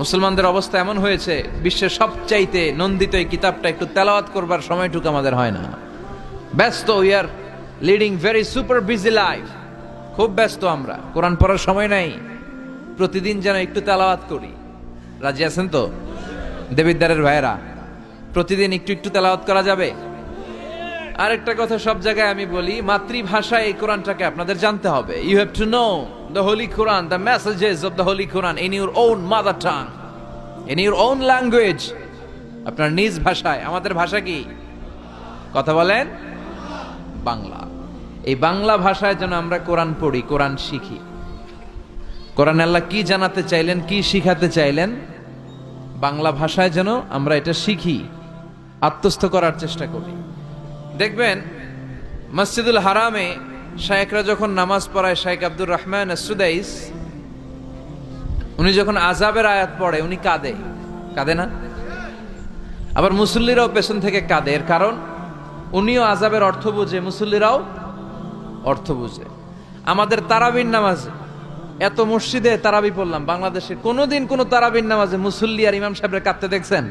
মুসলমানদের অবস্থা এমন হয়েছে, বিশ্বের সবচাইতে নন্দিত এই কিতাবটা একটু তেলাওয়াত করবার সময়টুকু আমাদের হয় না। ব্যস্ত, we are leading very super busy life. খুব ব্যস্ত আমরা, কোরআন পড়ার সময় নাই। প্রতিদিন যেন একটু তেলাওয়াত করি। রাজি আছেন তো দেবিদ্বারের ভাইয়েরা? প্রতিদিন একটু একটু তেলাওয়াত করা যাবে? আরেকটা কথা সব জায়গায় আমি বলি, মাতৃভাষায় এই কোরআনটাকে আপনাদের জানতে হবে। You have to know the holy Quran, the messages of the holy Quran in your own mother tongue, in your own language, আপনার নিজ ভাষায়। আমাদের ভাষা কি? কথা বলেন, বাংলা। এই বাংলা ভাষায় যেন আমরা কোরআন পড়ি, কোরআন শিখি। কোরআন আল্লাহ কি জানাতে চাইলেন, কি শিখাতে চাইলেন, বাংলা ভাষায় যেন আমরা এটা শিখি, আত্মস্থ করার চেষ্টা করি। দেখবেন মসজিদুল হারামে শায়েখরা যখন নামাজ পড়ায়, শায়েখ আব্দুর রহমান সুদাইস, উনি যখন আযাবের আয়াত পড়ে উনি কাঁদে, কাঁদে না? আবার মুসল্লিরাও পেছন থেকে কাঁদে। এর কারণ উনিও আযাবের অর্থ বুঝে, মুসল্লিরাও অর্থ বুঝে। আমাদের তারাবির নামাজে, এত মসজিদে তারাবি পড়লাম বাংলাদেশে, কোনোদিন কোনো তারাবির নামাজে মুসল্লি আর ইমাম সাহেবের কাঁদতে দেখছেন?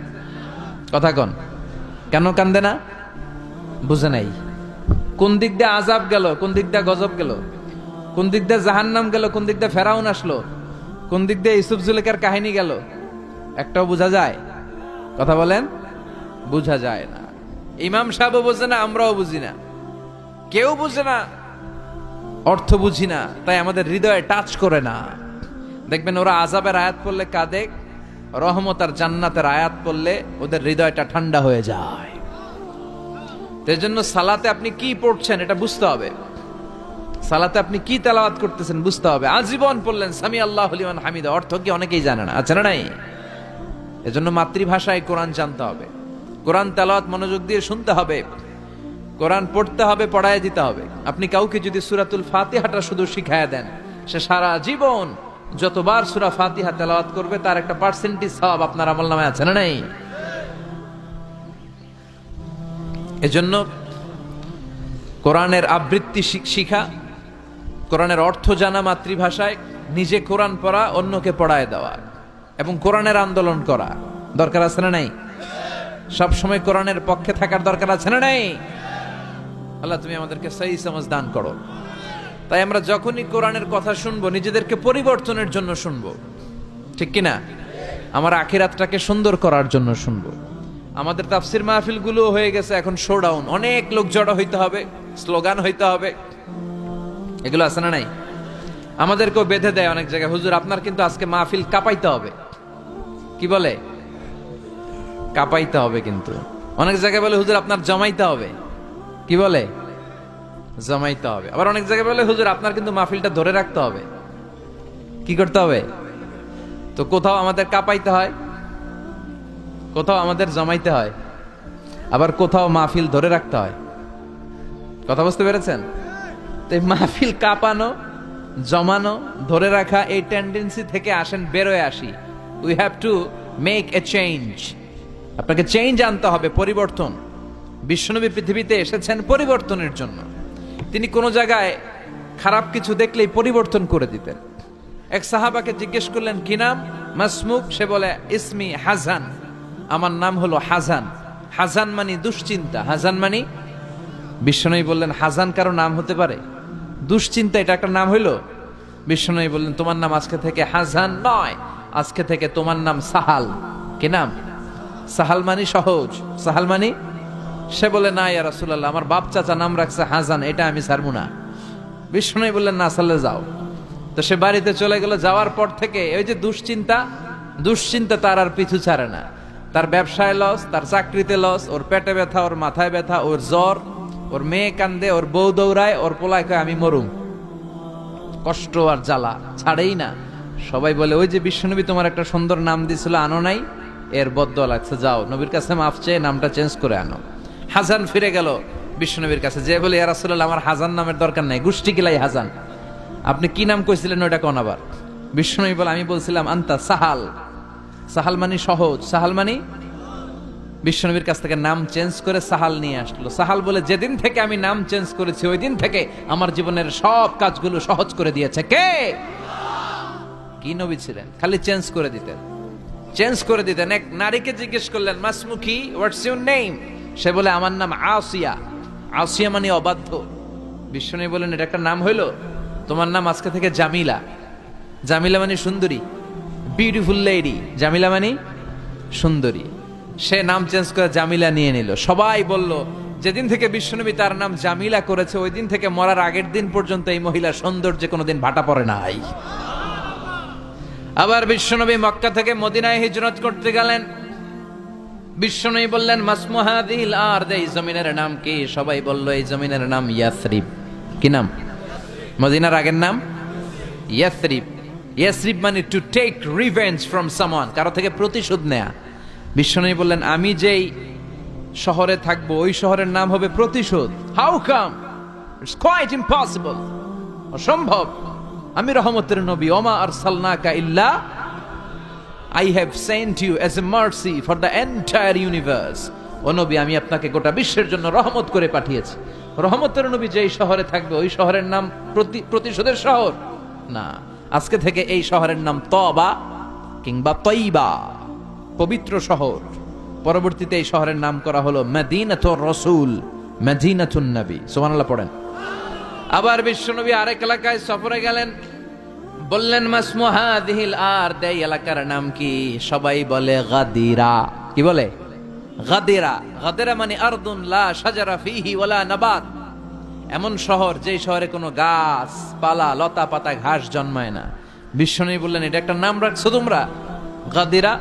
কথা কন, কেন কান্দে না? বুঝে নাই কোন দিক দিয়ে আযাব গেল, কোন দিক দিয়ে গজব গেল, কোন দিক দিয়ে জাহান্নাম গেল, কোন দিক দিয়ে ফেরাউন আসলো, কোন দিক দিয়ে ইউসুফ জুলেখার কাহিনী গেল, একটাও বোঝা যায়? কথা বলেন, বোঝা যায় না। ইমাম সাহেবও বোঝে না, আমরাও বুঝি না, কেউ বুঝে না, অর্থ বুঝি না, তাই আমাদের হৃদয়ে টাচ করে না। দেখবেন ওরা আযাবের আয়াত পড়লে কাঁদে, রহমত আর জান্নাতের আয়াত পড়লে ওদের হৃদয়টা ঠান্ডা হয়ে যায়। এই জন্য সালাতে আপনি কি পড়ছেন এটা বুঝতে হবে, সালাতে আপনি কি তেলাওয়াত করতেছেন বুঝতে হবে। আজীবন পড়লেন সামি আল্লাহু লিমান হামিদা, অর্থ কি অনেকেই জানে না, আছে না নাই? এজন্য মাতৃভাষায় কোরআন জানতে হবে, কোরআন তেলাওয়াত মনোযোগ দিয়ে শুনতে হবে, কোরআন পড়তে হবে, পড়ায় দিতে হবে। আপনি কাউকে যদি সূরাতুল ফাতিহাটা শুধু শিখায়া দেন, সে সারা জীবন যতবার সূরা ফাতিহা তেলাওয়াত করবে তার একটা পার্সেন্টেজ সওয়াব আপনার আমলনামায় আছে না নাই? এজন্য কোরআনের আবৃত্তি শিখা, কোরআনের অর্থ জানা মাতৃভাষায়, নিজে কোরআন পড়া, অন্যকে পড়ায় দেওয়া, এবং কোরআনের আন্দোলন করা দরকার আছে না নাই? সব সময় কোরআনের পক্ষে থাকার দরকার আছে না নাই? আল্লাহ তুমি আমাদেরকে সহি সমাজ দান করো। তাই আমরা যখনই কোরআনের কথা শুনবো নিজেদেরকে পরিবর্তনের জন্য শুনবো, ঠিক কিনা? আমার আখিরাতটাকে সুন্দর করার জন্য শুনবো। আমাদের তাফসির মাহফিলগুলো হয়ে গেছে এখন শোডাউন, অনেক লোক জড়ো হইতে হবে, স্লোগান হইতে হবে, এগুলো আছে না নাই? আমাদেরকেও বেঁধে দেয় অনেক জায়গায়, হুজুর আপনার কিন্তু আজকে মাহফিল কাঁপাইতে হবে। কি বলে? কাঁপাইতে হবে। কিন্তু অনেক জায়গায় বলে হুজুর আপনার জমাইতে হবে। কি বলে? জমাইতে হবে। আবার অনেক জায়গায় বলে হুজুর আপনার কিন্তু মাহফিলটা ধরে রাখতে হবে। কি করতে হবে? তো কোথাও আমাদের কাঁপাইতে হয়, কোথাও আমাদের জমাইতে হয়, আবার কোথাও মাহফিল ধরে রাখতে হয়। কথা বুঝতে পেরেছেন? তো এই মাহফিল কাঁপানো, জমানো, ধরে রাখা, এই টেন্ডেন্সি থেকে আসেন, বেরোয় আসি। We have to make a change. আপনাকে চেঞ্জ আনতে হবে, পরিবর্তন। বিশ্বনবী পৃথিবীতে এসেছেন পরিবর্তনের জন্য। তিনি কোনো জায়গায় খারাপ কিছু দেখলেই পরিবর্তন করে দিতেন। এক সাহাবাকে জিজ্ঞেস করলেন কি নাম? মাসমুক। সে বলে ইসমি হাজান, আমার নাম হলো হাজান। হাজান মানে দুশ্চিন্তা। হাজান মানে? বিশ্বনবী বললেন হাজান কারো নাম হতে পারে? দুশ্চিন্তা এটা একটা নাম হইল? বিশ্বনবী বললেন তোমার নাম আজকে থেকে হাজান নয়, আজকে থেকে তোমার নাম সাহাল। কি নাম? সাহাল মানে সহজ। সাহাল মানে? সে বলে না ইয়া রাসূলুল্লাহ, আমার বাপ চাচা নাম রাখছে হাজান, এটা আমি ছাড়বো না। বিশ্বনবী বললেন না, সালে যাও। তো সে বাড়িতে চলে গেল। যাওয়ার পর থেকে ওই যে দুশ্চিন্তা, দুশ্চিন্তা তার আর পিছু ছাড়ে না। তার ব্যবসায় লস, তার চাকরিতে লস, ওর পেটে ব্যথা, ওর মাথায় ব্যথা, ওর জ্বর, ওর মেয়ে কান্দে, ওর বউ দৌড়ায়, ওর পোলায় কয় আমি মরুম। কষ্ট আর জ্বালা ছাড়েই না। সবাই বলে ওই যে বিশ্বনবী তোমার একটা সুন্দর নাম দিছিল, আনো নাই, এর বদদোয়া লাগছে, যাও নবীর কাছে মাফ চেয়ে নামটা চেঞ্জ করে আনো। হাজান ফিরে গেল বিশ্বনবীর কাছে, যে বলে ইয়া রাসূলুল্লাহ আমার হাজান নামের দরকার নাই, গোষ্ঠী কিলাই হাজান, আপনি কি নাম কইছিলেন ওটা কোন? আবার বিশ্বনবী বলে আমি বলছিলাম আন্তা সাহাল। সাহাল মানে সহজ। সাহাল মানে? বিশ্বনবীর কাছ থেকে নাম চেঞ্জ করে সাহাল নিয়ে আসলো। সাহাল বলে যেদিন থেকে আমি নাম চেঞ্জ করেছি ওই দিন থেকে আমার জীবনের সব কাজগুলো সহজ করে দিয়েছে কে? কি নবী ছিলেন? খালি চেঞ্জ করে দিতেন। চেঞ্জ করে দিতেন। এক নারীকে জিজ্ঞেস করলেন, মাসমুখী, হোয়াটস ইউর নেম? সে বলে, আমার নাম আসিয়া। আসিয়া মানে অবাধ্য। বিশ্বনবী বলেন, এটা একটা নাম হইল? তোমার নাম আজকে থেকে জামিলা। জামিলা মানে সুন্দরী, বিউটিফুল লেডি। জামিলা মানে সুন্দরী। সে নাম চেঞ্জ করে জামিলা নিয়ে নিল। সবাই বলল, যেদিন থেকে বিশ্বনবী তার নাম জামিলা করেছে, ওই দিন থেকে মরার আগের দিন পর্যন্ত এই মহিলা সৌন্দর্যে কোনোদিন ভাটা পড়ে নাই। আবার বিশ্বনবী মক্কা থেকে মদিনায় হিজরত করতে গেলেন। বিশ্বনবী বললেন, মাসমুহাদিল আরদ, এই জমিনের নাম কি? সবাই বলল, এই জমিনের নাম ইয়াসরিব। কি নাম? মদিনার আগের নাম ইয়াসরিব। ইয়াসরিব মানে to take revenge from someone, কারো থেকে প্রতিশোধ নেয়া। বিশ্বনবী বললেন, আমি যেই শহরে থাকবো ওই শহরের নাম হবে প্রতিশোধ। How come? It's quite impossible, অসম্ভব। আমি রহমতের নবী, ওমা আরসালনাকা ইল্লা I have sent you as a mercy for the entire universe. ও নবী, আমি আপনাকে গোটা বিশ্বের জন্য রহমত করে পাঠিয়েছি। রহমতের নবী যেই শহরে থাকবে ওই শহরের নাম প্রতিশোধের শহর না। আজকে থেকে এই শহরের নাম তবা কিংবা তৈবা, পবিত্র শহর। পরবর্তীতে এই শহরের নাম করা হলো মদিনাতুর রাসূল, মদিনাতুন নবী। সুবহানাল্লাহ পড়েন। আবার বিশ্বনবী আরেক এলাকায় সফরে গেলেন। বললেন, মাসমুহাদিল আরদ, এই এলাকার নাম কি? সবাই বলে গাদিরা। কি বলে? গাদিরা। গাদিরা মানে আরদুন লা শাজারা ফিহি ওয়ালা নাবাত, এমন শহর যেই শহরে কোনো গাছ পালা, লতা পাতা, ঘাস জন্মায় না। বিশ্বনবী বললেন, এটা একটা নাম রাখছো তোমরা, গাদিরা।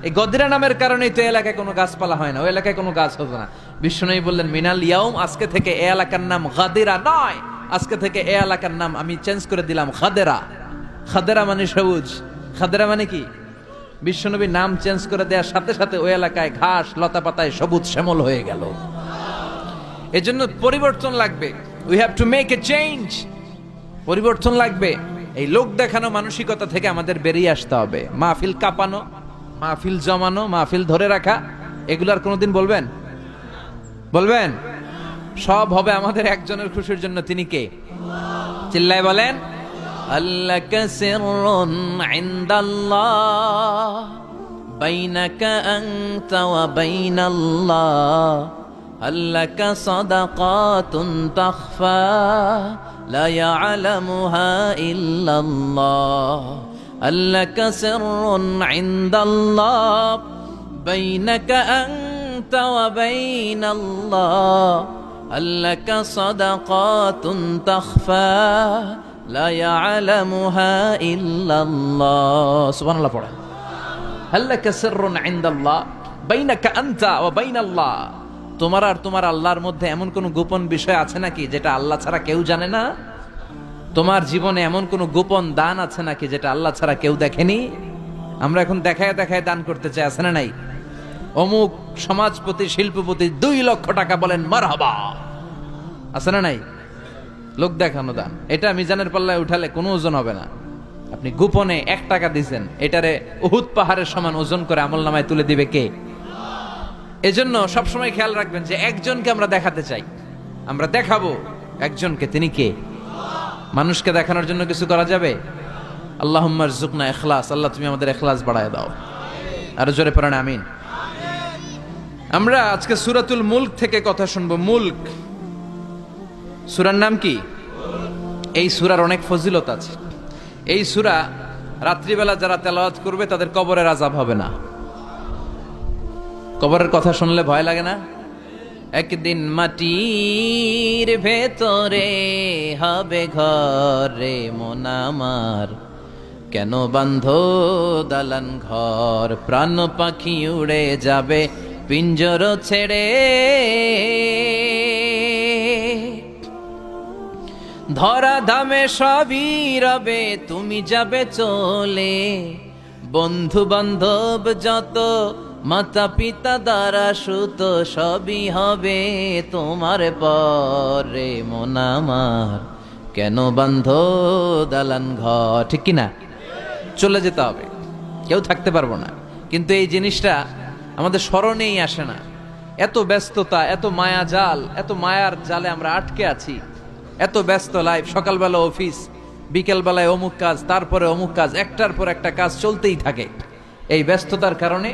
এই গদিরা নামের কারণেই তো এলাকায় কোনো গাছপালা হয় না, ওই এলাকায় কোনো গাছ হতো না। বিশ্বনবী বললেন, মিনাল ইয়াউম, আজকে থেকে এই এলাকার নাম গাদিরা নয়, আজকে থেকে এই এলাকার নাম আমি চেঞ্জ করে দিলাম খাদেরা। খাদেরা মানে সবুজ। খাদেরা মানে কি? বিশ্বনবী নাম চেঞ্জ করে দেওয়ার সাথে সাথে ওই এলাকায় ঘাস লতা পাতায় সবুজ শ্যামল হয়ে গেল। এজন্য পরিবর্তন লাগবে। We have to make a change. পরিবর্তন লাগবে। এই লোক দেখানো মানসিকতা থেকে আমাদের বেরিয়ে আসতে হবে। মাহফিল কাঁপানো, মাহফিল জমানো, মাহফিল ধরে রাখা, এগুলার কোনোদিন বলবেন? বলবেন? সব হবে আমাদের একজনের খুশির জন্য। তিনি কে? চিল্লায় বলেন, আল্লাকা সিররুন ইনদাল্লাহ বাইনাকা আনতা ওয়া বাইনাল্লাহ, আল্লাকা সাদাকাতুন তাখফা লা ইয়ালামুহা ইল্লাল্লাহ, আল্লাকা সিররুন ইনদাল্লাহ বাইনাকা আনতা ওয়া বাইনাল্লাহ, আল্লাকা সাদাকাতুন তাখফা লা ইয়ালামুহা ইল্লাল্লাহ। সুবহানাল্লাহ পড়া। আল্লাকা সিররুন ইনদাল্লাহ বাইনাকা আনতা ওয়া বাইনাল্লাহ, তোমার আর তোমার আল্লাহর মধ্যে এমন কোন গোপন বিষয় আছে নাকি যেটা আল্লাহ ছাড়া কেউ জানে না? তোমার জীবনে এমন কোন গোপন দান আছে নাকি যেটা আল্লাহ ছাড়া কেউ দেখেনি? আমরা এখন দেখায় দেখায় দান করতে চাই, আছে না নাই? অমুক সমাজপতি, শিল্পপতি 2 লক্ষ টাকা বলেন মারহাবা, আছে না নাই? লোক দেখানো দান। এটা মিজানের পাল্লায় উঠালে কোনো ওজন হবে না। আপনি গোপনে 1 টাকা দিয়েছেন, এটারে উহুদ পাহাড়ের সমান ওজন করে আমলনামায় তুলে দিবে কে? এজন্য সবসময় খেয়াল রাখবেন যে একজনকে আমরা দেখাতে চাই, আমরা দেখাবো একজনকে। তিনি কে? মানুষকে দেখানোর জন্য কিছু করা যাবে? আল্লাহুম্মা রযুকনা ইখলাস। আল্লাহ তুমি আমাদের ইখলাস বাড়ায় দাও। আর জোরে পড়েন আমিন। আমরা আজকে সূরাতুল মুলক থেকে কথা শুনবো। মুলক সূরার নাম কি? এই সূরার অনেক ফজিলত আছে। এই সূরা রাত্রিবেলা যারা তেলাওয়াত করবে তাদের কবরের আযাব হবে না। কবরের কথা শুনলে ভয় লাগে না? একদিন মাটির ভেতরে হবে ঘরে মন আমার, কেন বান্ধ দালান ঘর, প্রাণ পাখি উড়ে যাবে পিঞ্জর ছেড়ে, ধরা ধামে সবই রবে তুমি যাবে চলে, বন্ধু বান্ধব যত মাতা পিতা দ্বারা সুত সবই হবে তোমার পরে মন আমার, কেন বান্ধ দালান ঘর। ঠিক কিনা? চলে যেতে হবে, কেউ থাকতে পারবো না। কিন্তু এই জিনিসটা আমাদের স্মরণেই আসে না। এত ব্যস্ততা, এত মায়া জাল, এত মায়ার জালে আমরা আটকে আছি। এত ব্যস্ত লাইফ, সকালবেলা অফিস, বিকেলবেলায় অমুক কাজ, তারপরে অমুক কাজ, একটার পর একটা কাজ চলতেই থাকে। এই ব্যস্ততার কারণে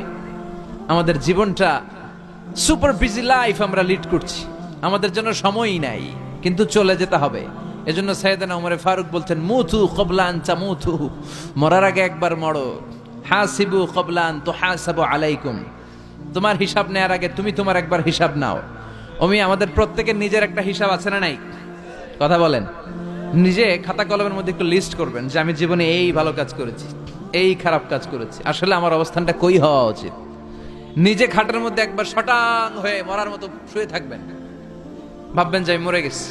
আমাদের জীবনটা সুপার বিজি লাইফ আমরা লিড করছি, আমাদের জন্য সময়ই নাই, কিন্তু চলে যেতে হবে। এজন্য সাইয়েদনা ওমর ফারুক বলতেন, মুতু ক্বাবলা আন তামুতু, মরার আগে একবার মরো। হাসিবু ক্বাবলা আন তুহাসাবু আলাইকুম, তোমার হিসাব নেওয়ার আগে তুমি তোমার একবার হিসাব নাও। আমাদের প্রত্যেকের নিজের একটা হিসাব আছে না নাই? কথা বলেন। নিজে খাতা কলমের মধ্যে একটু লিস্ট করবেন যে আমি জীবনে এই ভালো কাজ করেছি, এই খারাপ কাজ করেছি, আসলে আমার অবস্থানটা কই হওয়া উচিত। নিজে খাটের মধ্যে একবার শটাং হয়ে মরার মতো শুয়ে থাকবেন, ভাববেন যে আমি মরে গেছি।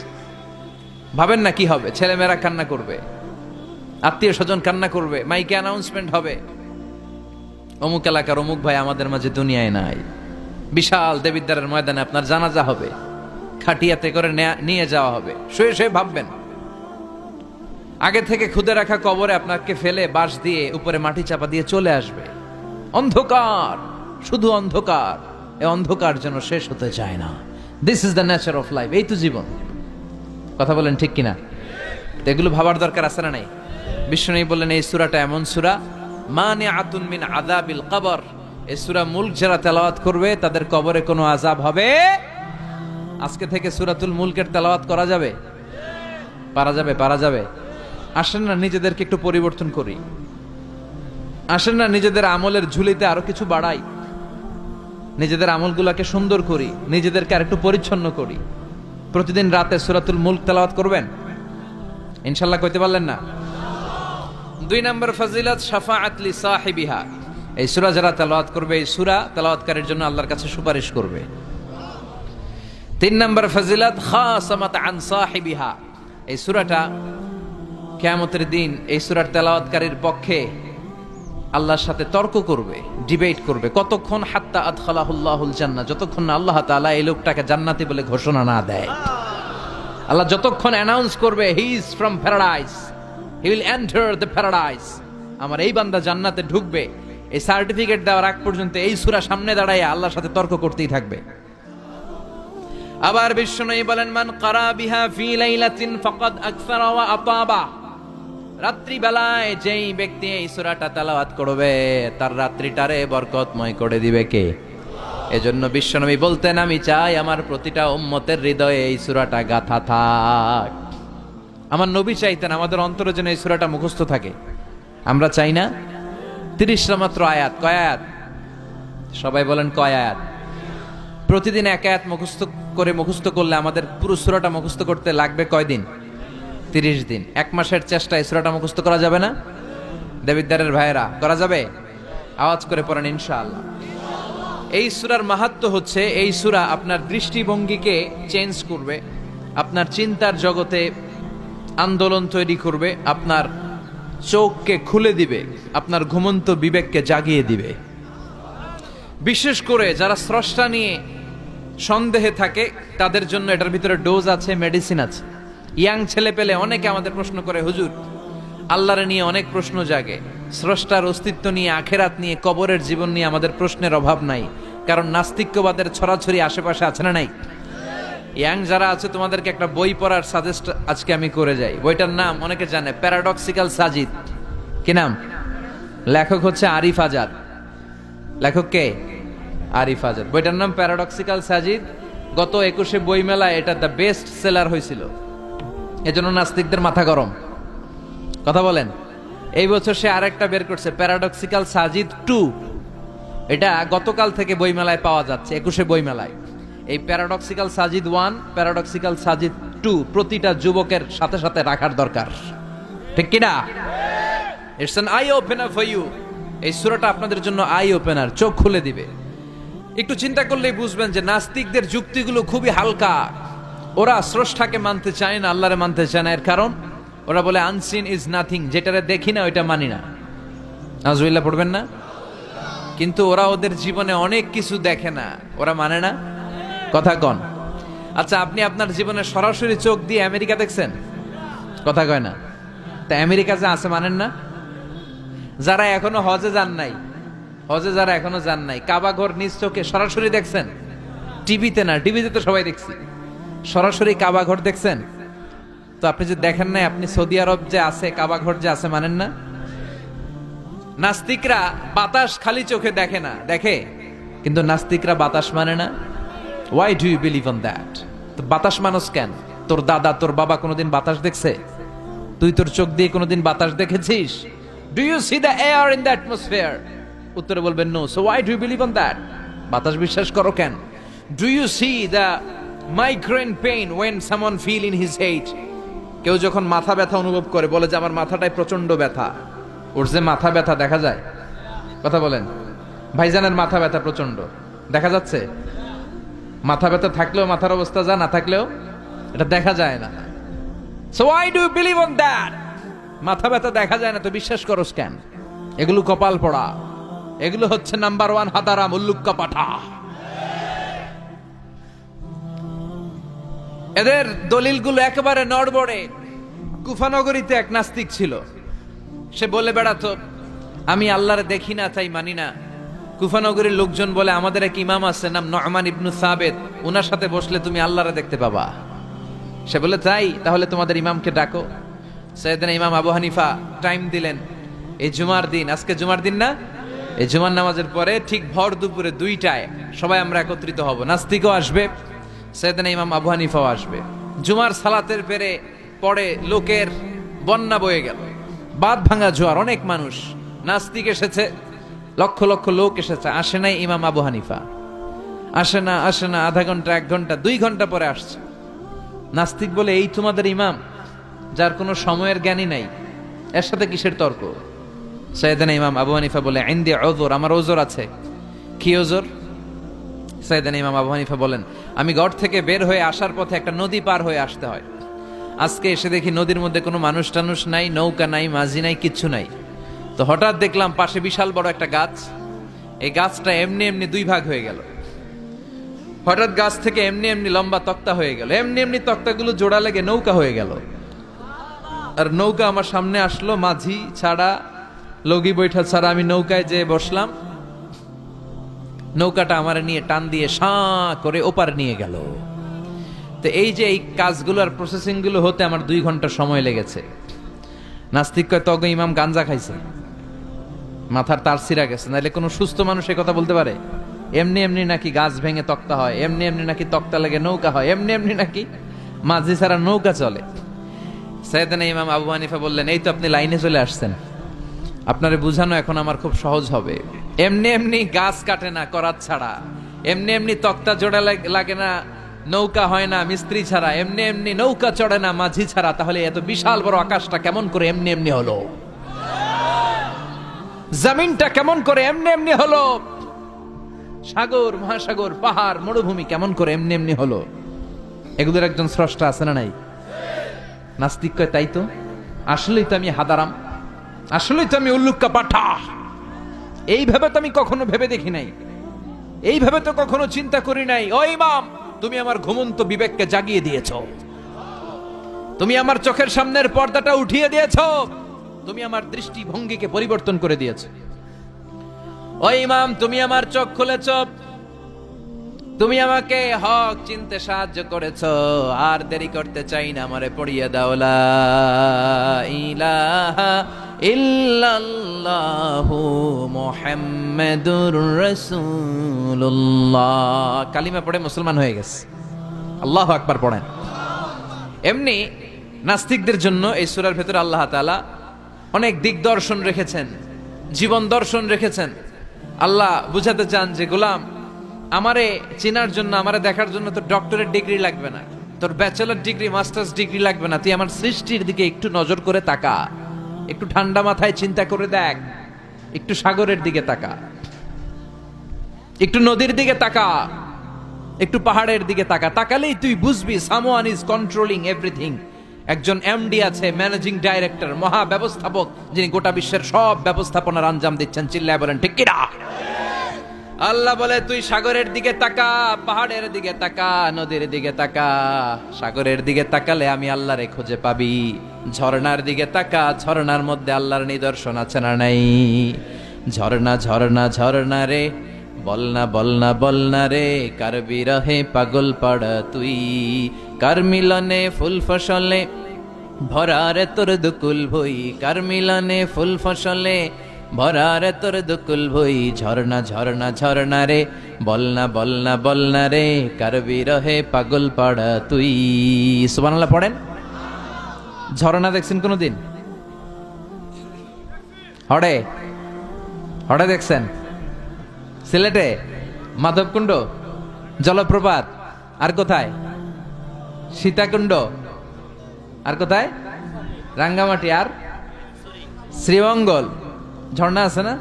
ভাবেন না কি হবে, ছেলেমেয়েরা কান্না করবে, আত্মীয় স্বজন কান্না করবে, মাইকে অ্যানাউন্সমেন্ট হবে, অমুক এলাকার অমুক ভাই আমাদের মাঝে দুনিয়ায় নাই। বিশাল দেবিদ্বারের ময়দানে আপনার জানাজা হবে, খাটিয়াতে করে নিয়ে যাওয়া হবে। শুয়ে শুয়ে ভাববেন, আগে থেকে খুদে রাখা কবরে আপনাকে ফেলে বাঁশ দিয়ে উপরে মাটি চাপা দিয়ে চলে আসবে। অন্ধকার, শুধু অন্ধকার। এই অন্ধকার যেন শেষ হতে চায় না। This is the nature of life. এই তো জীবন। কথা বলেন ঠিক কিনা? তো এগুলো ভাবার দরকার আছে না নাই? বিশ্বনবী বললেন এই সূরাটা এমন সূরা, মানিআতুন মিন আযাবিল কবর। এই সূরা মুলক যারা তেলাওয়াত করবে তাদের কবরে কোনো আযাব হবে। আজকে থেকে সূরাতুল মুলকের তেলাওয়াত করা যাবে? পারা যাবে? পারা যাবে? আসেন না নিজেদেরকে একটু পরিবর্তন করি, আসেন না নিজেদের আমলের ঝুলিতে আরো কিছু বাড়াই, নিজেদের আমলগুলোকে সুন্দর করি, নিজেদেরকে আর একটু পরিচ্ছন্ন করি। প্রতিদিন রাতে সূরাতুল মুলক তেলাওয়াত করবেন ইনশাআল্লাহ। কইতে পারলেন না? 2 নম্বর ফজিলত, শাফাআত লি সাহিবিহা। এই সূরা যারা তেলাওয়াত করবে, এই সূরা তেলাওয়াতকারীর জন্য আল্লাহর কাছে সুপারিশ করবে। 3 নম্বর ফজিলত, খাসামাত আন সাহিবিহা। এই সূরাটা কিয়ামতের দিন এই সূরার তেলাওয়াতকারীর পক্ষে আল্লাহর সাথে তর্ক করবে, ডিবেট করবে। কতক্ষণ? হাত্তা আদখালাহুল্লাহুল জান্নাহ, যতক্ষণ না আল্লাহ তাআলা এই লোকটাকে জান্নাতি বলে ঘোষণা না দেয়। আল্লাহ যতক্ষণ অ্যানাউন্স করবে he is from paradise, he will enter the paradise, আমার এই বান্দা জান্নাতে ঢুকবে, এই সার্টিফিকেট দেওয়ার আগ পর্যন্ত এই সূরা সামনে দাঁড়ায় আল্লাহর সাথে তর্ক করতেই থাকবে। আবার বিশ্বনবী বলেন, মান ক্বারা বিহা ফি লাইলাতিন ফাকাদ আকসারা ওয়া আতাবা। রাত্রি বেলায় যেই ব্যক্তি এই সূরাটা তেলাওয়াত করবে তার রাত্রিটারে বরকতময় করে দিবে কে? এজন্য বিশ্বনবী বলতেন, আমি চাই আমার প্রতিটা উম্মতের হৃদয়ে এই সূরাটা গাথা থাক। আমার নবী চাইতেন আমাদের অন্তরে যেন এই সূরাটা মুখস্থ থাকে। আমরা চাই না? 30টা মাত্র আয়াত। কয় আয়াত? সবাই বলেন কয় আয়াত? প্রতিদিন এক আয়াত মুখস্থ করলে আমাদের পুরো সূরাটা মুখস্থ করতে লাগবে কয়দিন? 30 দিন। 1 মাসের চেষ্টায় সূরাটা মুখস্থ করা যাবে না? দেবিদ্বারের ভাইয়েরা, করা যাবে? আওয়াজ করে পড়েন ইনশাআল্লাহ। এই সূরার মাহাত্ম্য হচ্ছে, এই সূরা আপনার দৃষ্টিভঙ্গিকে চেঞ্জ করবে, আপনার চিন্তার জগতে আন্দোলন তৈরি করবে, আপনার চোখকে খুলে দিবে, আপনার ঘুমন্ত বিবেককে জাগিয়ে দিবে। বিশেষ করে যারা স্রষ্টা নিয়ে সন্দেহে থাকে তাদের জন্য এটার ভিতরে ডোজ আছে, মেডিসিন আছে। ইয়াং ছেলে পেলে অনেকে আমাদের প্রশ্ন করে, হুজুর আল্লাহরে নিয়ে অনেক প্রশ্ন জাগে, স্রষ্টার অস্তিত্ব নিয়ে, আখেরাত নিয়ে, কবরের জীবন নিয়ে আমাদের প্রশ্নের অভাব নাই, কারণ নাস্তিক্যবাদের ছড়াছড়ি আশেপাশে আছে না নাই? ইয়াং যারা আছে তোমাদেরকে একটা বই পড়ার সাজেস্ট আজকে আমি করে যাই। বইটার নাম অনেকে জানে, প্যারাডক্সিক্যাল সাজিদ। কি নাম? লেখক হচ্ছে আরিফ আজাদ। লেখক কে? আরিফ আজাদ। বইটার নাম প্যারাডক্সিক্যাল সাজিদ। গত 21শে বই মেলায় এটা দ্য বেস্ট সেলার হয়েছিল, এজন্য নাস্তিকদের মাথা গরম। কথা বলেন। এই বছর সে আরেকটা বের করছে, প্যারাডক্সিক্যাল সাজিদ 2। এটা গতকাল থেকে বই মেলায় পাওয়া যাচ্ছে, 21শে বই মেলায়। এই প্যারাডক্সিক্যাল সাজিদ 1, প্যারাডক্সিক্যাল সাজিদ 2 প্রতিটা যুবকের সাথে সাথে রাখার দরকার, ঠিক কিনা? It's an eye opener for you. এই সূরাটা আপনাদের জন্য আই ওপেনার, চোখ খুলে দিবে। একটু চিন্তা করলেই বুঝবেন যে নাস্তিকদের যুক্তিগুলো খুবই হালকা। ওরা স্রষ্টাকে মানতে চায় না, আল্লাহরে মানতে চায় না। এর কারণ ওরা বলে আনসিন ইজ নাথিং, যেটারে দেখি না ওইটা মানি না। নাউজুবিল্লাহ পড়বেন না? কিন্তু ওরা ওদের জীবনে অনেক কিছু দেখে না, ওরা মানে না। কথা কন। আচ্ছা, আপনি আপনার জীবনে সরাসরি চোখ দিয়ে আমেরিকা দেখছেন? কথা কয় না। তা আমেরিকা যে আছে মানেন না? যারা এখনো হজে যান নাই, যারা এখনো যান নাই, কাবা ঘর নিজ চোখে সরাসরি দেখছেন? টিভিতে না, টিভিতে তো সবাই দেখছি। সরাসরি কাবা ঘর দেখছেন? তো আপনি যে দেখেন নাই, আপনি সৌদি আরব যে আছে কাবা ঘর যে আছে মানেন না? নাস্তিকরা বাতাস খালি চোখে দেখে না, দেখে, কিন্তু নাস্তিকরা বাতাস মানে না। Why do you believe on that? তো বাতাস মানুষ কেন? তোর দাদা তোর বাবা কোনোদিন বাতাস দেখছে? তুই তোর চোখ দিয়ে কোনোদিন বাতাস দেখেছিস? Do you see the air in the atmosphere? উত্তরে বলবেন no. So why do you believe on that? বাতাস বিশ্বাস করো কেন? Do you see the migraine pain when someone feel in his head? কেউ যখন মাথা ব্যথা অনুভব করে বলে যে আমার মাথাটায় প্রচন্ড ব্যথা, ওর যে মাথা ব্যথা দেখা যায়? কথা বলেন। ভাইজানের মাথা ব্যথা প্রচন্ড দেখা যাচ্ছে? মাথা ব্যথা থাকলেও মাথার অবস্থা যা, না থাকলেও এটা দেখা যায় না। So why do you believe on that? মাথা ব্যথা দেখা যায় না তো বিশ্বাস করস কেন? এগুলো কপাল পড়া, এগুলো হচ্ছে নাম্বার 1 হাদারাম উল্লুক্কা পাঠা। এদের দলিলগুলো একেবারে নড়বড়ে। কুফানগরীতে এক নাস্তিক ছিল, সে বলে বেড়াতো আমি আল্লাহরে দেখি না তাই মানি না। কুফানগরীর লোকজন বলে আমাদের এক ইমাম আছে নাম নু'মান ইবনু সাবেত, উনার সাথে বসলে তুমি আল্লাহরে দেখতে পাবা। সে বলে তাই, তাহলে তোমাদের ইমামকে ডাকো। সাইয়েদনা ইমাম আবু হানিফা টাইম দিলেন, এই জুমার দিন, আজকে জুমার দিন না, এই জুমার নামাজের পরে ঠিক ভর দুপুরে 2টায় সবাই আমরা একত্রিত হব। নাস্তিকও আসবে, সাইয়েদনা ইমাম আবু হানিফাও আসবে। জুমার সালাতের পরে লোকের বন্যা বয়ে গেল, বাঁধ ভাঙা জোয়ার, অনেক মানুষ। নাস্তিক এসেছে, লক্ষ লক্ষ লোক এসেছে, আসে নাই ইমাম আবু হানিফা। আসে না আধা ঘন্টা, 1 ঘন্টা, 2 ঘন্টা পরে আসছে। নাস্তিক বলে এই তোমাদের ইমাম যার কোনো সময়ের জ্ঞানই নাই, এর সাথে কিসের তর্ক? সাইয়েদনা ইমাম আবু হানিফা বলে ইনদি উযর, আমার ওজর আছে। কি ওজর? সাইয়েদনা ইমাম আবু হানিফা বলেন আমি ঘর থেকে বের হয়ে আসার পথে একটা নদী পার হয়ে আসতে হয়। আজকে এসে দেখি নদীর মধ্যে কোনো মানুষ টানুষ নাই, নৌকা নাই, মাঝি নাই, কিচ্ছু নাই। তো হঠাৎ দেখলাম পাশে বিশাল বড় একটা গাছ, এই গাছটা এমনি এমনি 2 ভাগ হয়ে গেল। হঠাৎ গাছ থেকে এমনি এমনি লম্বা তক্তা হয়ে গেল, এমনি এমনি তক্তাগুলো জোড়া লেগে নৌকা হয়ে গেল। আর নৌকা আমার সামনে আসলো, মাঝি ছাড়া, লগি বৈঠা ছাড়া আমি নৌকায় যেয়ে বসলাম। নৌকাটা আমার নিয়ে টান দিয়ে সাঁ করে ওপার নিয়ে গেল। তো এই যে এই কাজগুলো আর প্রসেসিং গুলো হতে আমার 2 ঘন্টা সময় লেগেছে। নাস্তিক কয় তগ ইমাম গাঞ্জা খাইছে, মাথার তার ছিঁড়া গেছে, নাহলে কোনো সুস্থ মানুষ এ কথা বলতে পারে? এমনি এমনি নাকি গাছ ভেঙে তক্তা হয়, এমনি এমনি নাকি তক্তা লেগে নৌকা হয়, এমনি এমনি নাকি মাঝি ছাড়া নৌকা চলে? সাইয়েদনা ইমাম আবু হানিফা বললেন এই তো আপনি লাইনে চলে আসছেন, আপনারে বুঝানো এখন আমার খুব সহজ হবে। এমনি এমনি গাছ কাটে না করাত ছাড়া, এমনি এমনি তক্তা জোড়া লাগে না, নৌকা হয় না মিস্ত্রি ছাড়া, এমনি এমনি নৌকা চড়ে না মাঝি ছাড়া। তাহলে এত বিশাল বড় আকাশটা কেমন করে এমনি এমনি হলো? জমিনটা কেমন করে এমনি এমনি হলো? সাগর, মহাসাগর, পাহাড়, মরুভূমি কেমন করে এমনি এমনি হলো? এগুলোর একজন স্রষ্টা আছে না নাই? নাস্তিক কয় তাই তো, আসলেই তো আমি হাদারাম, আসলেই তো আমি উল্লুক্কা পাঠা। এইভাবে তো আমি কখনো ভেবে দেখি নাই, এইভাবে তো কখনো চিন্তা করি নাই। ও ইমাম, তুমি আমার ঘুমন্ত বিবেককে জাগিয়ে দিয়েছ, তুমি আমার চোখের সামনের পর্দাটা উঠিয়ে দিয়েছ, তুমি আমার দৃষ্টিভঙ্গিকে পরিবর্তন করে দিয়েছ। ও ইমাম, তুমি আমার চোখ খুলেছ, তুমি আমাকে হক চিনতে সাহায্য করেছ। আর দেরি করতে চাই না, আমারে পড়িয়ে দাও লা ইলাহা ইল্লাল্লাহু মুহাম্মাদুর রাসূলুল্লাহ। কালিমা পড়ে মুসলমান হয়ে গেছে। আল্লাহু আকবার পড়েন। এমনি নাস্তিকদের জন্য এই সূরার ভেতরে আল্লাহ তাআলা অনেক দিগদর্শন রেখেছেন, জীবন দর্শন রেখেছেন। আল্লাহ বুঝাতে চান যে গোলাম, আমারে চেনার জন্য, আমারে দেখার জন্য তোর ডক্টরেট ডিগ্রি লাগবে না, তোর ব্যাচেলর ডিগ্রি, মাস্টার্স ডিগ্রি লাগবে না। তুই আমার সৃষ্টির দিকে একটু নজর করে তাকা, একটু ঠান্ডা মাথায় চিন্তা করে দেখ, একটু সাগরের দিকে তাকা, একটু নদীর দিকে তাকা, একটু পাহাড়ের দিকে তাকা। তাকালেই তুই বুঝবি সামওয়ান ইজ কন্ট্রোলিং এভরিথিং। একজন এমডি আছে, ম্যানেজিং ডাইরেক্টর, মহা ব্যবস্থাপক, যিনি গোটা বিশ্বের সব ব্যবস্থাপনার আঞ্জাম দিচ্ছেন। চিল্লায় বলেন ঠিক কিনা? আল্লাহ বলে তুই সাগরের দিকে তাকা, পাহাড়ের দিকে তাকা, নদীর দিকে তাকা। সাগরের দিকে তাকালে আমি আল্লাহরে খুঁজে পাবি। ঝর্ণার দিকে তাকা, ঝর্ণার মধ্যে আল্লাহর নিদর্শন আছে না নাই? ঝর্ণা ঝর্ণা ঝর্ণা রে, বলনা বলনা বলনা রে, কার বিরহে পাগল পাড়া তুই, কার মিলনে ফুল ফসলে ভরা রে তোর দুকুল ভই, কার মিলনে ফুল ফসলে ভরারে তোর দুকুল ভই ঝরনা ঝরনা ঝরনা রে বলনা বলনা বলনা রে কারবি রহে পাগল পাড়া তুই। সুবহানাল্লাহ পড়েন। ঝরনা দেখছেন কোনোদিন? হড়ে হড়ে দেখছেন? সিলেটে মাধবকুণ্ড জলপ্রপাত, আর কোথায়? সীতাকুণ্ড, আর কোথায়? রাঙ্গামাটি, আর শ্রীমঙ্গল। ঝর্ণা আছে না?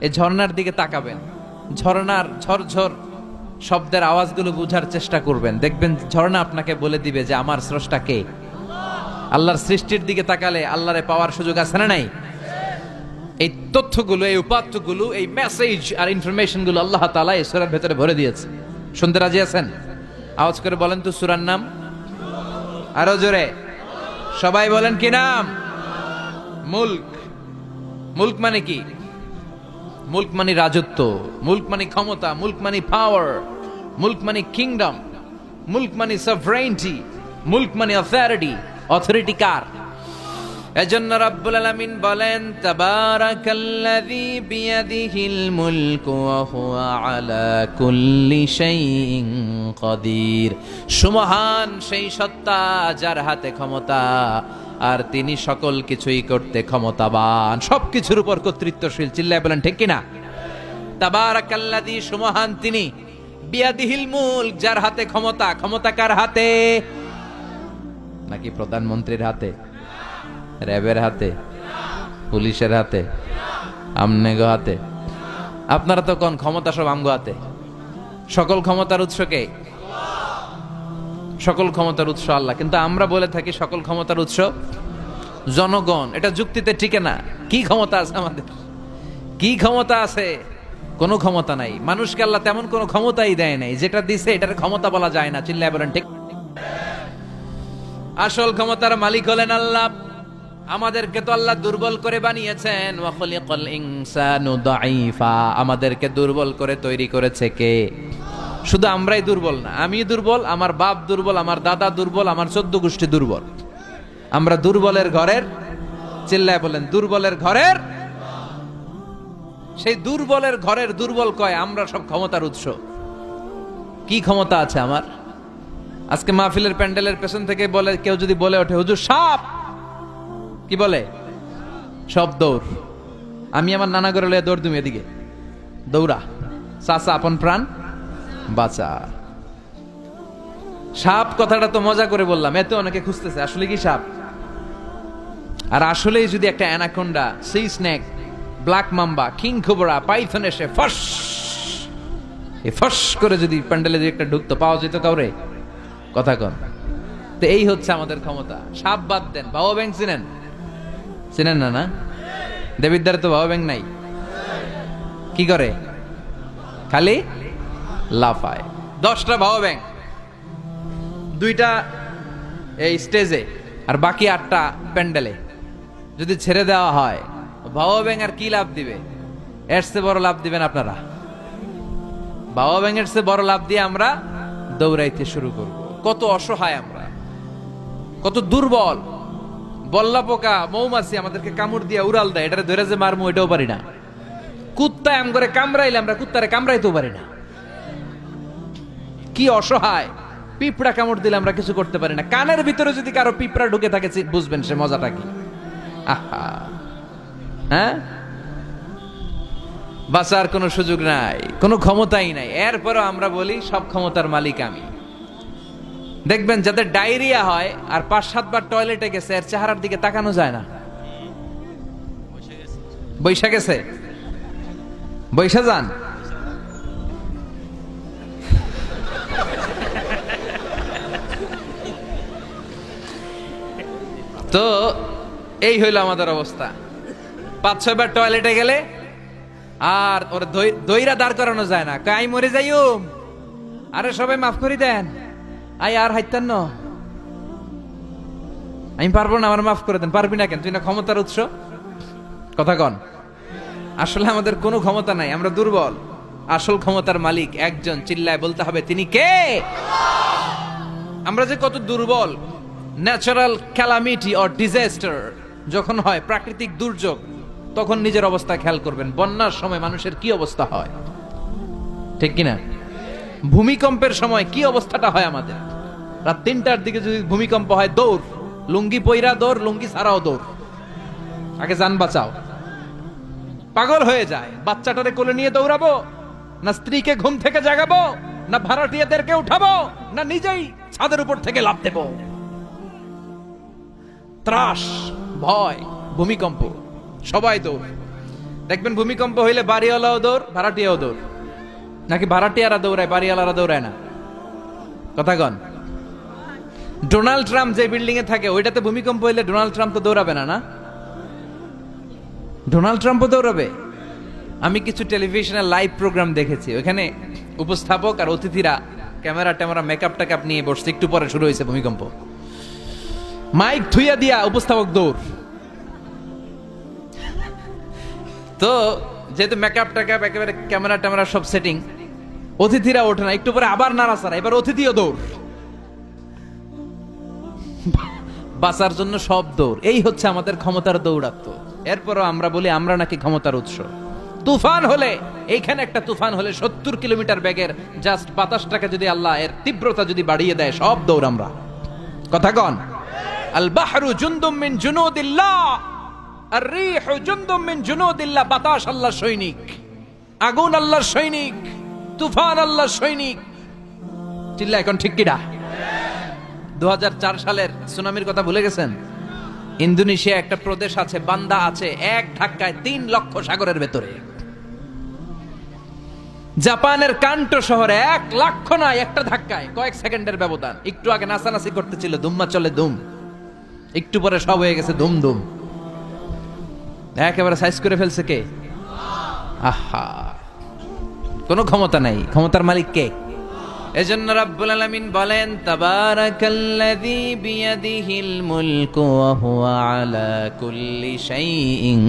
এই ঝর্ণার দিকে তাকাবেন, ঝর্ণার ঝরঝর শব্দের আওয়াজগুলো বুঝার চেষ্টা করবেন, দেখবেন ঝর্ণা আপনাকে বলে দিবে যে আমার স্রষ্টা কে। আল্লাহর সৃষ্টির দিকে তাকালে আল্লাহরে পাওয়ার সুযোগ আছে না নাই? এই তথ্যগুলো, এই উপাত্তগুলো, এই মেসেজ আর ইনফরমেশন গুলো আল্লাহ তাআলা এই সূরার ভেতরে ভরে দিয়েছে। শুনতে রাজি আছেন? আওয়াজ করে বলেন তো সূরার নাম, আরো জোরে সবাই বলেন কি নাম? মুলক। মুলক মানে কি? মুলক মানে রাজত্ব, মুলক মানে ক্ষমতা, মুলক মানে পাওয়ার, মুলক মানে কিংডম, মুলক মানে সভরেইনটি, মুলক মানে অথরিটি। অথরিটি কার? এজন্য রাব্বুল আলামিন বলেন তাবারাকাল্লাযী বিয়াদিহিল মুলকু ওয়া হুয়া আলা কুল্লি শাইইন কাদির। সুমহান সেই সত্তা যার হাতে ক্ষমতা, আর তিনি সকল কিছুই করতে ক্ষমতাবান, সবকিছুর উপর কর্তৃত্বশীল। চিল্লায় বলেন ঠিক কিনা? তাবারাকাল্লাযী, সুমহান তিনি, বিয়াদিহিল মুলক, যার হাতে ক্ষমতা। ক্ষমতা কার হাতে? নাকি প্রধানমন্ত্রীর হাতে, র্যাবের হাতে, পুলিশের হাতে, আমনেগো হাতে? আপনারা তো কোন ক্ষমতা সব আমগো হাতে। সকল ক্ষমতার উৎস কে? সকল ক্ষমতার উৎস আল্লাহ, কিন্তু আমরা বলে থাকি সকল ক্ষমতার উৎস জনগণ। এটা যুক্তিতে টিকে না। কি ক্ষমতা আছে আমাদের? কি ক্ষমতা আছে? কোনো ক্ষমতা নাই। মানুষকে আল্লাহ তেমন কোনো ক্ষমতাই দেয় নাই, যেটা দিছে এটার ক্ষমতা বলা যায় না। চিল্লায় বলেন ঠিক। আসল ক্ষমতার মালিক হলেন আল্লাহ। আমাদেরকে তো আল্লাহ দুর্বল করে বানিয়েছেন। ওয়া খালিকাল ইনসানু দাঈফা, আমাদেরকে দুর্বল করে তৈরি করেছে কে? শুধু আমরাই দুর্বল না, আমি দুর্বল, আমার বাপ দুর্বল, আমার দাদা দুর্বল, আমার 14 গোষ্ঠী দুর্বল। আমরা দুর্বলের ঘরের, চিল্লায় বলেন দুর্বলের ঘরের। সেই দুর্বলের ঘরের দুর্বল কয় আমরা সব ক্ষমতার উৎস। কি ক্ষমতা আছে আমার? আজকে মাহফিলের প্যান্ডেলের পেছন থেকে বলে, কেউ যদি বলে ওঠে হুজুর সাপ, কি বলে? সব দৌড়। আমি আমার নানা ঘরে লইয়া দৌড়, তুমি এদিকে দৌড়া, চাচা আপন প্রাণ বাঁচা। সাপ কথাটা তো মজা করে বললাম, এতে অনেকে খুঁজতেছে আসলে কি সাপ। আর আসলেই যদি একটা anaconda, C snake, black mamba, king cobra, Python এসে ফস করে যদি প্যান্ডেলে একটা ঢুকতো, পাওয়া যেত কাউরে? কথা কন। তো এই হচ্ছে আমাদের ক্ষমতা। সাপ বাদ দেন, বাবা ব্যাংক চিনেন? চিনেন না? না, দেবিদ্বারে তো বাবা ব্যাংক নাই। কি করে? খালি লাফায়। 10টা বাবা ব্যাংক, 2টা এই স্টেজে, আর বাকি 8টা প্যান্ডেলে যদি ছেড়ে দেওয়া হয়, বাবা ব্যাংক আর কি লাভ দিবে? এর চেয়ে বড় লাভ দিবেন আপনারা। বাবা ব্যাংকের চেয়ে বড় লাভ দিয়ে আমরা দৌড়াইতে শুরু করব। কত অসহায় আমরা, কত দুর্বল। বল্লা পোকা, মৌমাছি আমাদেরকে কামড় দিয়ে উড়াল দেয়, এটারে ধরে যে মারমু এটাও পারি না। কুত্তা এম করে কামড়াইলে আমরা কুত্তারে কামড়াইতেও পারি না। কি অসহায়। পিঁপড়া কামড় দিলে আমরা কিছু করতে পারি না। কানের ভিতরে যদি কারো পিঁপড়া ঢুকে থাকে বুঝবেন সে মজাটা কি। আহা, হ্যাঁ, বাঁচার কোনো সুযোগ নাই, কোনো ক্ষমতাই নাই। এরপরও আমরা বলি সব ক্ষমতার মালিক আমি। দেখবেন যাদের ডায়রিয়া হয় আর 5-7 বার টয়লেটে গেছে, এর চেহারার দিকে তাকানো যায় না। বৈশা গেছে, বৈশা যান। তো এই হইল আমাদের অবস্থা। 5-6 বার টয়লেটে গেলে আর ওর দইরা দাঁড় করানো যায় না। কাই মরে যাইও, আরে সবাই মাফ করে দেন, আই আর হাইতেন না, আমি পারবো না, আমার মাফ করে দেন। পারবি না কেন? তুই না ক্ষমতার উৎস। কথা কন। আসলে আমাদের কোনো ক্ষমতা নাই, আমরা দুর্বল। আসল ক্ষমতার মালিক একজন, চিল্লায় বলতে হবে তিনি কে। আমরা যে কত দুর্বল। ন্যাচারাল ক্যালামিটি অর ডিজাস্টার যখন হয়, প্রাকৃতিক দুর্যোগ, তখন নিজের অবস্থা খেয়াল করবেন। বন্যার সময় মানুষের কি অবস্থা হয়, ঠিক কিনা? ভূমিকম্পের সময় কি অবস্থাটা হয় আমাদের? রাত 3টার দিকে যদি ভূমিকম্প হয়, দৌড়, লুঙ্গি পইরা দৌড়, লুঙ্গি ছাড়াও দৌড়, আগে জান বাঁচাও। পাগল হয়ে যায়। বাচ্চাটারে কোলে নিয়ে দৌড়াবো, না স্ত্রীকে ঘুম থেকে জাগাবো, না ভাড়াটিয়াদেরকে উঠাবো, না নিজেই ছাদের উপর থেকে লাফ দেবো? ত্রাস, ভয়, ভূমিকম্প, সবাই দৌড়। দেখবেন ভূমিকম্প হইলে বাড়িওয়ালাও দৌড়, ভাড়াটিয়াও দৌড়। নাকি ভাড়াটিয়ারা দৌড়ায়, বাড়িওয়ালারা দৌড়ায় না? কথা কন। ডোনাল্ড ট্রাম্প যে বিল্ডিং এ থাকে ওইটাতে ভূমিকম্প হইলে ডোনাল্ড ট্রাম্প তো দৌড়াবে না? না, ডোনাল্ড ট্রাম্পও দৌড়াবে। আমি কিছু টেলিভিশনের লাইভ প্রোগ্রাম দেখেছি, ওখানে উপস্থাপক আর অতিথিরা ক্যামেরা ট্যামেরা মেকআপ টেকআপ নিয়ে বসছে। একটু পরে শুরু হয়েছে ভূমিকম্প, মাইক থুইয়া দিয়া উপস্থাপক দৌড়। তো যেহেতু মেকআপ টেকআপ একেবারে ক্যামেরা ট্যামেরা সব সেটিং, অতিথিরা ওঠে না, একটু পরে আবার নাড়াচাড়া, এবার অতিথিও দৌড়। বাঁচার জন্য সব দৌড়। এই হচ্ছে আমাদের ক্ষমতার দৌড়াত্ম। এরপরও আমরা বলি আমরা নাকি ক্ষমতার উৎস। তুফান হলে, এইখানে একটা তুফান হলে 70 কিলোমিটার বেগের জাস্ট বাতাসটাকে যদি আল্লাহ এর তীব্রতা যদি বাড়িয়ে দেয়, সব দৌড় আমরা। কথা কন। আল বাহরু জুনদুম মিন জুনুদিল্লাহ, আর রিহু জুনদুম মিন জুনুদিল্লাহ। বাতাস আল্লাহর সৈনিক, আগুন আল্লাহর সৈনিক, তুফান আল্লাহর সৈনিক। চিল্লা এখন ঠিক কিনা? 2004 সালের সুনামির কথা ভুলে গেছেন? ইন্দোনেশিয়া একটা প্রদেশ আছে, বান্দা আছে, এক ধাক্কায় 3 লক্ষ সাগরের ভেতরে। জাপানের কান্টো শহরে 1 লক্ষ নয়, একটা ধাক্কায়, কয়েক সেকেন্ডের ব্যবধান। একটু আগে নাচানাচি করতেছিল, দুম্মা চলে দুম, একটু পরে সব হয়ে গেছে দুম দুম। একেবারে সাইজ করে ফেলছে কে? আহা, কোনো ক্ষমতা নাই। ক্ষমতার মালিক কে? এজন্য রাব্বুল আলামিন বলেন, তাবারাকাল্লাযী বিয়াদিহিল মুলকু ওয়া হুয়া আলা কুল্লি শাইইন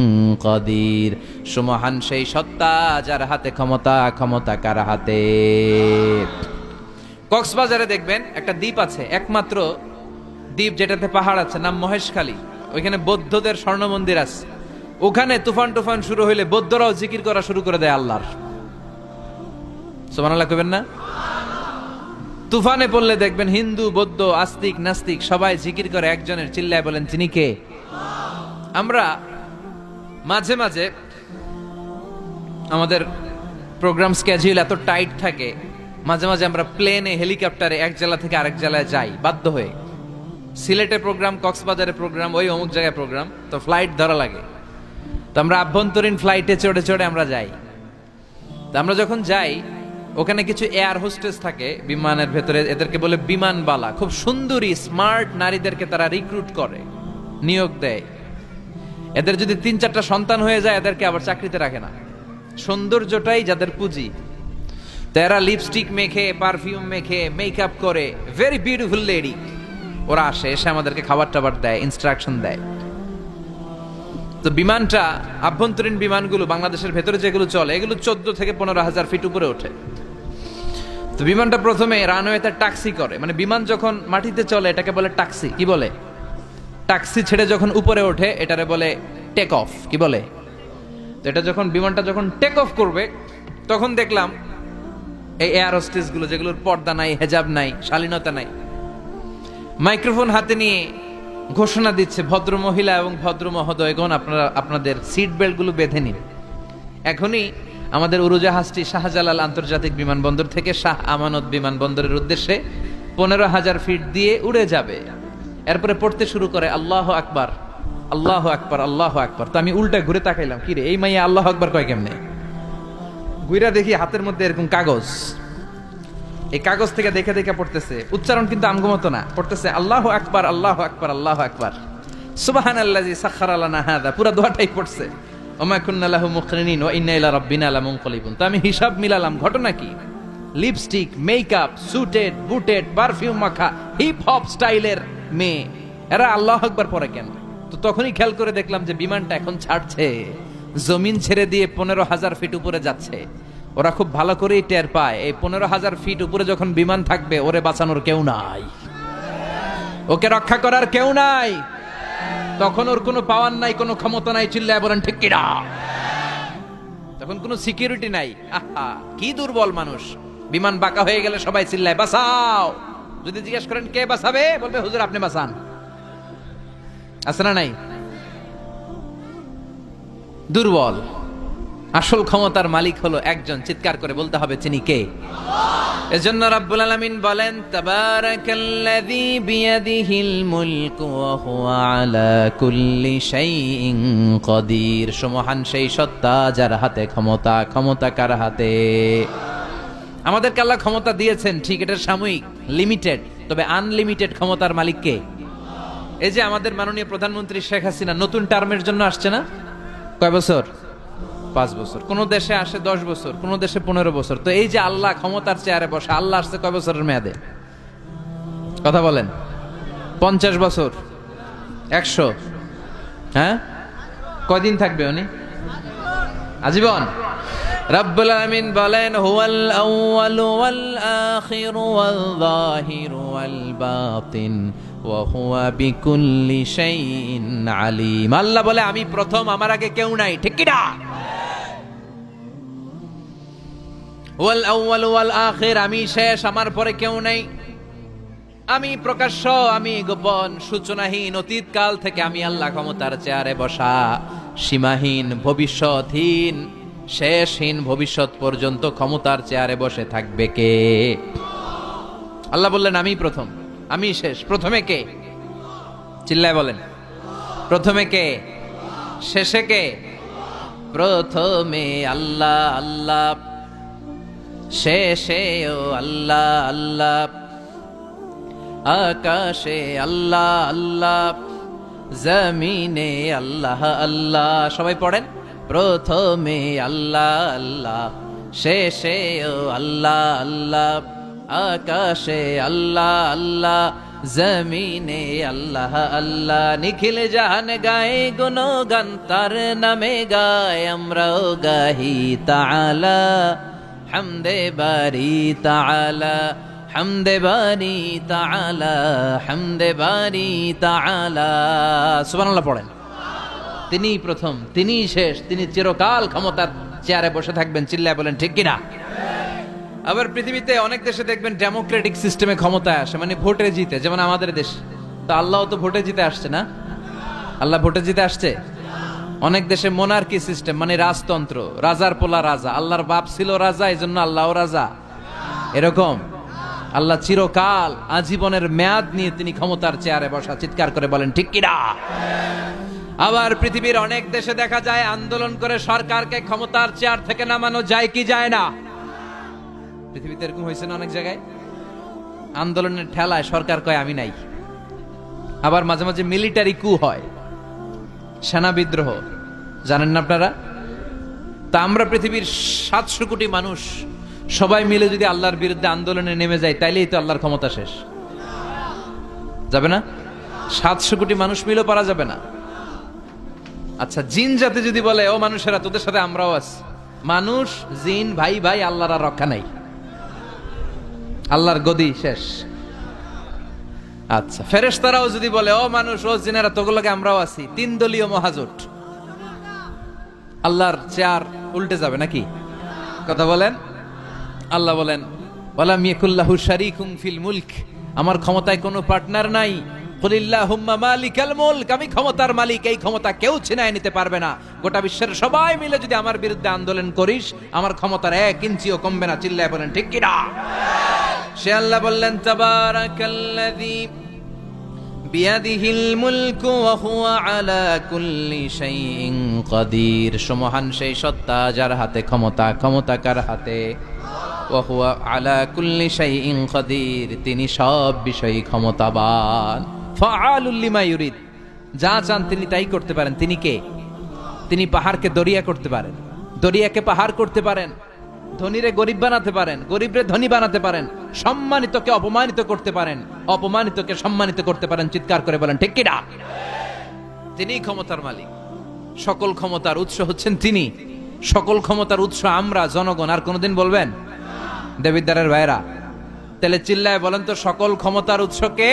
কাদির। সুমহান সেই সত্তা যার হাতে ক্ষমতা, ক্ষমতা কার হাতে? কক্সবাজারে দেখবেন একটা দ্বীপ আছে, একমাত্র দ্বীপ যেটাতে পাহাড় আছে, নাম মহেশখালী। ওইখানে বৌদ্ধদের স্বর্ণ মন্দির আছে। ওখানে তুফান টুফান শুরু হইলে বৌদ্ধরাও জিকির করা শুরু করে দেয় আল্লাহর। সুবহানাল্লাহ কইবেন না? তুফানে পড়লে দেখবেন হিন্দু, বৌদ্ধ, আস্তিক, নাস্তিক সবাই জিকির করে একজনের, চিল্লায় বলেন তিনি কে? আমরা মাঝে মাঝে আমাদের প্রোগ্রাম স্কেডিউল এত টাইট থাকে, মাঝে মাঝে আমরা প্লেনে, হেলিকপ্টারে এক জেলা থেকে আরেক জেলায় যাই বাধ্য হয়ে। সিলেটে প্রোগ্রাম, কক্সবাজারে প্রোগ্রাম, ওই অমুক জায়গায় প্রোগ্রাম, তো ফ্লাইট ধরা লাগে। তো আমরা আভ্যন্তরীণ ফ্লাইটে চড়ে চড়ে আমরা যাই। তো আমরা যখন যাই, ওখানে কিছু এয়ার হোস্টেস থাকে বিমানের ভেতরে, এদেরকে বলে বিমানবালা। খুব সুন্দরী স্মার্ট নারীদেরকে তারা রিক্রুট করে, নিয়োগ দেয়। এদের যদি 3-4টা সন্তান হয়ে যায়, এদেরকে আবার চাকরিতে রাখে না। সৌন্দর্যটাই যাদের পুঁজি। তো এরা লিপস্টিক মেখে, পারফিউম মেখে, মেকআপ করে, ভেরি বিউটিফুল লেডি। ওরা আসে, এসে আমাদেরকে খাবার টাবার দেয়, ইনস্ট্রাকশন দেয়। তো বিমানটা, আভ্যন্তরীণ বিমানগুলো বাংলাদেশের ভেতরে যেগুলো চলে, এগুলো 14 থেকে 15,000 ফিট উপরে ওঠে। তো বিমানটা প্রথমে রানওয়েতে ট্যাক্সি করে, মানে বিমান যখন মাটিতে চলে এটাকে বলে ট্যাক্সি। কি বলে? ট্যাক্সি ছেড়ে যখন উপরে ওঠে এটারে বলে টেক অফ। কি বলে? তো এটা যখন বিমানটা যখন টেক অফ করবে, তখন দেখলাম এই এয়ার হোস্টেস গুলো, যেগুলোর পর্দা নাই, হেজাব নাই, শালীনতা নাই, মাইক্রোফোন হাতে নিয়ে ঘোষণা দিচ্ছে, ভদ্র মহিলা এবং ভদ্র মহোদয়গণ, আপনারা আপনাদের সিট বেল্ট গুলো বেঁধে নিন। এখনই আমাদের উড়োজাহাজটি শাহজালাল আন্তর্জাতিক বিমানবন্দর থেকে শাহ আমানত বিমানবন্দরের উদ্দেশ্যে 15,000 ফিট দিয়ে উড়ে যাবে। এরপরে পড়তে শুরু করে আল্লাহ আকবার, আল্লাহ আকবার, আল্লাহ আকবার। তো আমি উল্টা ঘুরে তাকাইলাম, কি রে এই মাইয়া আল্লাহ আকবার কয় কেমনে? ঘুরা দেখি হাতের মধ্যে এরকম কাগজ, এই কাগজ থেকে দেখে দেখে পড়তেছে। উচ্চারণ কিন্তু আমগো মতো না, পড়তেছে আল্লাহু আকবার, আল্লাহু আকবার, আল্লাহু আকবার, সুবহানাল্লাযী সাখখারা লানা হাযা। পুরো দোয়াটাই পড়ছে, ওমা কুন্না লাহু মুকরিনিন ওয়া ইন্না ইলা রাব্বিনা লামুনকালিবুন। তো আমি হিসাব মিলালাম, ঘটনা কি? লিপস্টিক, মেকআপ, সুটেড, বুটেড, পারফিউম মাখা, হিপ হপ স্টাইলের মেয়ে, এরা আল্লাহু আকবার পড়ে কেন? তো তখনই খেয়াল করে দেখলাম যে বিমানটা এখন ছাড়ছে, জমিন ছেড়ে দিয়ে 15,000 ফিট উপরে যাচ্ছে। ওরা খুব ভালো করেই টের পায়, এই 15,000 ফিট উপরে যখন বিমান থাকবে, ওরে বাঁচানোর কেউ নাই, ওকে রক্ষা করার কেউ নাই। তখন ওর কোনো পাওয়ার নাই, কোনো ক্ষমতা নাই, চিল্লায় বলেন ঠিক কিনা। তখন কোনো সিকিউরিটি নাই। আহা, কি দুর্বল মানুষ। বিমান বাঁকা হয়ে গেলে সবাই চিল্লায় বাঁচাও। যদি জিজ্ঞেস করেন কে বাঁচাবে, বলবে হুজুর আপনি বাঁচান। আছে না নাই? দুর্বল। আসল ক্ষমতার মালিক হলো একজন, চিৎকার করে বলতে হবে তিনি কে। এজন্য রাব্বুল আলামিন বলেন তাবারাকাল্লাযী বিয়াদিহিল মুলকু ওয়া হুয়া আলা কুল্লি শাইইন কাদির। সুমহান সেই সত্তা যার হাতে ক্ষমতা। ক্ষমতা কার হাতে? আমাদেরকে আল্লাহ ক্ষমতা দিয়েছেন ঠিক, এটা সাময়িক, লিমিটেড, তবে আনলিমিটেড ক্ষমতার মালিক কে? এই যে আমাদের মাননীয় প্রধানমন্ত্রী শেখ হাসিনা নতুন টার্মের জন্য আসছে না? কয় বছর? 5 বছর। কোন দেশে আসে 10 বছর, কোন দেশে 15 বছর। তো এই যে আল্লাহ ক্ষমতার চেয়ারে বসে, আল্লাহ আসছে কয় বছরের মেয়াদে? কথা বলেন। 50 বছর, 100? হ্যাঁ, কয়দিন থাকবে উনি? আজীবন। রাব্বুল আলামিন বলেন হুয়াল আউয়ালু ওয়াল আখিরু ওয়াল যাহিরু ওয়াল বাতিন ওয়া হুয়া বিকুল্লি শাইইন আলিম। আল্লাহ বলে আমি প্রথম, আমার আগে কেউ নাই। ঠিক কি না? ওয়াল আউয়ালু ওয়াল আখির, আমি শেষ, আমার পরে কেউ নাই। আমি প্রকাশ্য, আমি গোপন, সূচনাহীন, অতীত কাল থেকে আমি আল্লাহ ক্ষমতার চেয়ারে বসা, সীমাহীন, ভবিষ্যৎহীন, শেষহীন, ভবিষ্যৎ পর্যন্ত ক্ষমতার চেয়ারে বসে থাকবে কে? আল্লাহ বললেন আমি প্রথম, আমি শেষ। প্রথমে কে? চিল্লায় বলেন। প্রথমে কে? শেষে কে? প্রথমে আল্লাহ আল্লাহ, শেষে ও আল্লাহ আল্লাহ, আকাশে আল্লাহ আল্লাহ, জমিনে আল্লাহ আল্লাহ। সবাই পড়েন। প্রথমে আল্লাহ আল্লাহ, শেষে ও আল্লাহ আল্লাহ, আকাশে আল্লাহ আল্লাহ, জমিনে আল্লাহ আল্লাহ। নিখিল জাহান গায়ে গুণগান, তার নামে গায় আমরাও গাহি তাআলা, হামদে বারি তাআলা, হামদে বারি তাআলা, হামদে বারি তাআলা। সুবহানাল্লাহ পড়েন। তিনিই প্রথম, তিনিই শেষ, তিনি চিরকাল ক্ষমতার চেয়ারে বসে থাকবেন। চিল্লায় বলেন ঠিক কিনা। আবার পৃথিবীতে অনেক দেশে দেখবেন ডেমোক্রেটিক সিস্টেমে ক্ষমতায় আসে, মানে ভোটে জিতে, যেমন আমাদের দেশ। তো আল্লাহ তো ভোটে জিতে আসছে না? আল্লাহ ভোটে জিতে আসছে। অনেক দেশে মোনার্কি সিস্টেম, মানে রাজতন্ত্র, রাজার পোলা রাজা, আল্লাহর বাপ ছিল রাজা, এই জন্য আল্লাহও রাজা। এরকম আল্লাহ চিরকাল, আজীবনের মেয়াদ নিয়ে তিনি ক্ষমতার চেয়ারে বসা। চিৎকার করে বলেন ঠিক কিনা। আবার পৃথিবীর অনেক দেশে দেখা যায় আন্দোলন করে সরকারকে ক্ষমতার চেয়ার থেকে নামানো যায় কি যায় না? পৃথিবীতে এরকম হয়েছে না অনেক জায়গায়? আন্দোলনের ঠেলায় সরকার কয় আমি নাই। আবার মাঝে মাঝে মিলিটারি কু হয়, সেনা বিদ্রোহ, জানেন না আপনারা? তা আমরা পৃথিবীর 700 কোটি মানুষ সবাই মিলে যদি আল্লাহর বিরুদ্ধে আন্দোলনে নেমে যায়, তাইলেই তো আল্লাহর ক্ষমতা শেষ। যাবে না? 700 কোটি মানুষ মিলেও পারা যাবে না। আচ্ছা, জিন জাতি যদি বলে ও মানুষেরা তোদের সাথে আমরাও আছি, মানুষ জিন ভাই ভাই, আল্লাহর আর রক্ষা নাই, আল্লাহর গদি শেষ। আচ্ছা, ফেরেশতারাও যদি বলে ও মানুষ ও জিনেরা তোগুলোকে আমরাও আছি, 3 দলীয় মহাজোট, আল্লাহর চেয়ার উল্টে যাবে নাকি? কথা বলেন। আল্লাহ বলেন ওয়ালাম ইয়াকুল্লাহু শারীকুম ফিল মুলক, আমার ক্ষমতায় কোনো পার্টনার নাই। কুলিল্লাহুম্মা মালিকাল মুলক, আমি ক্ষমতার মালিক, এই ক্ষমতা কেউ ছিনায় নিতে পারবে না। গোটা বিশ্বের সবাই মিলে যদি আমার বিরুদ্ধে আন্দোলন করিস, আমার ক্ষমতার 1 ইঞ্চিও কমবে না। চিল্লায় বলেন ঠিক কি না। সে আল্লাহ বললেন তাবারাকাল্লাযী বিয়াদিহিল মুলকু ওয়া হুয়া আলা কুল্লি শাইইন কাদির। সুমহান সেই সত্তা যার হাতে ক্ষমতা। ক্ষমতা কার হাতে? ওয়া হুয়া আলা কুল্লি শাইইন কাদির, তিনি সব বিষয়ে ক্ষমতাবান। ফাআলুল লিমা ইউরিদ, যা চান তিনি তাই করতে পারেন। তিনি কে? তিনি পাহাড়কে দরিয়া করতে পারেন, দরিয়াকে পাহাড় করতে পারেন, ধনীরে গরিব বানাতে পারেন, গরিবরে ধনী বানাতে পারেন, সম্মানিতকে অপমানিত করতে পারেন, অপমানিতকে সম্মানিত করতে পারেন। চিৎকার করে বলেন ঠিক কি না। তিনি ক্ষমতার মালিক। সকল ক্ষমতার উৎস হচ্ছেন তিনি। সকল ক্ষমতার উৎস আমরা জনগণ। আর কোনদিন বলবেন? দেবিদ্বারের ভাইরা, তাহলে চিল্লায় বলেন তো সকল ক্ষমতার উৎস কে?